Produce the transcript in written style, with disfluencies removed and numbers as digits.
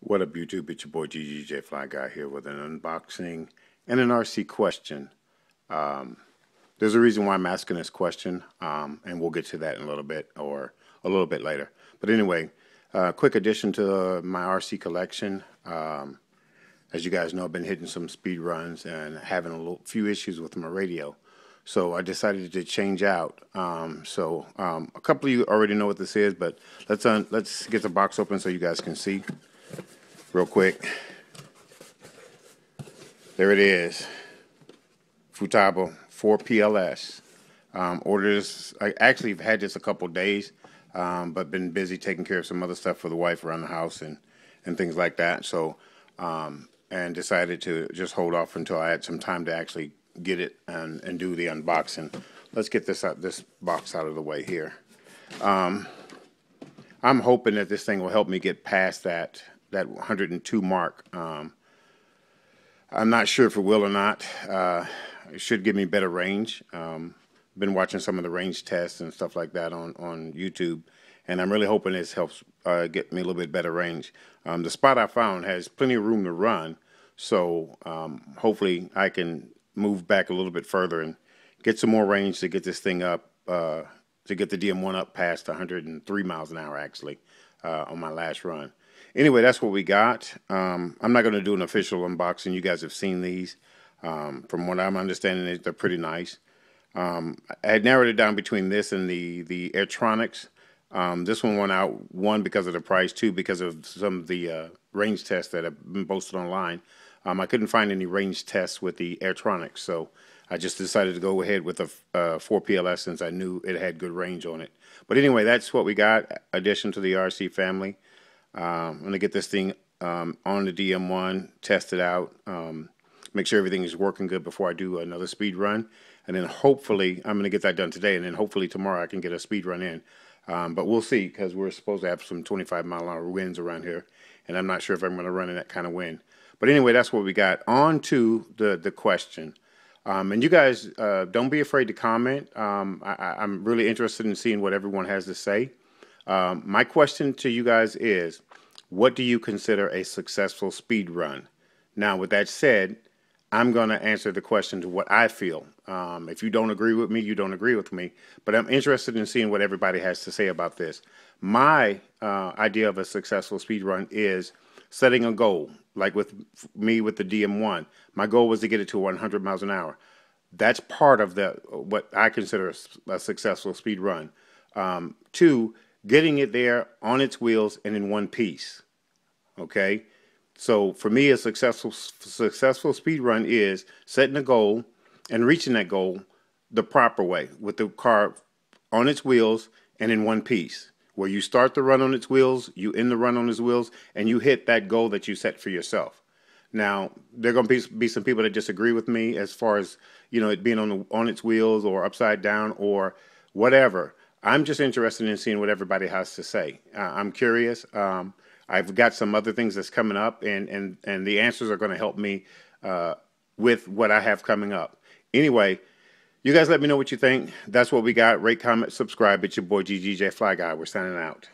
What up, YouTube? It's your boy GGJ Fly Guy here with an unboxing and an RC question. There's a reason why I'm asking this question, and we'll get to that in a little bit or a little bit later. But anyway, quick addition to my RC collection. As you guys know, I've been hitting some speed runs and having a few issues with my radio. So I decided to change out. A couple of you already know what this is, but let's get the box open so you guys can see real quick. There it is. Futaba 4PLS. Ordered this. I actually have had this a couple days, but been busy taking care of some other stuff for the wife around the house and things like that. So, and decided to just hold off until I had some time to actually get it and do the unboxing. Let's get this box out of the way here. I'm hoping that this thing will help me get past that 102 mark. I'm not sure if it will or not. It should give me better range. Been watching some of the range tests and stuff like that on YouTube, and I'm really hoping this helps get me a little bit better range. The spot I found has plenty of room to run, so hopefully I can move back a little bit further and get some more range to get this thing up, to get the DM1 up past 103 miles an hour actually on my last run. Anyway, that's what we got. I'm not going to do an official unboxing. You guys have seen these. From what I'm understanding, they're pretty nice. I had narrowed it down between this and the Airtronics. This one went out, one, because of the price, two, because of some of the range tests that have been posted online. I couldn't find any range tests with the Airtronics, so I just decided to go ahead with the 4PLS since I knew it had good range on it. But anyway, that's what we got, addition to the RC family. I'm going to get this thing on the DM1, test it out, make sure everything is working good before I do another speed run. And then hopefully, I'm going to get that done today, and then hopefully tomorrow I can get a speed run in. But we'll see, because we're supposed to have some 25-mile-an-hour winds around here, and I'm not sure if I'm going to run in that kind of wind. But anyway, that's what we got. On to the question. And you guys, don't be afraid to comment. I'm really interested in seeing what everyone has to say. My question to you guys is, what do you consider a successful speed run? Now, with that said, I'm going to answer the question to what I feel. If you don't agree with me, you don't agree with me. But I'm interested in seeing what everybody has to say about this. My idea of a successful speed run is setting a goal. Like with me with the DM1, my goal was to get it to 100 miles an hour. That's part of what I consider a successful speed run. Two, getting it there on its wheels and in one piece. Okay, so for me, a successful speed run is setting a goal and reaching that goal the proper way, with the car on its wheels and in one piece, where you start the run on its wheels, you end the run on its wheels, and you hit that goal that you set for yourself. Now, there are going to be some people that disagree with me as far as, you know, it being on its wheels or upside down or whatever. I'm just interested in seeing what everybody has to say. I'm curious. I've got some other things that's coming up, and the answers are going to help me with what I have coming up. Anyway, you guys let me know what you think. That's what we got. Rate, comment, subscribe. It's your boy GGJ Fly Guy. We're signing out.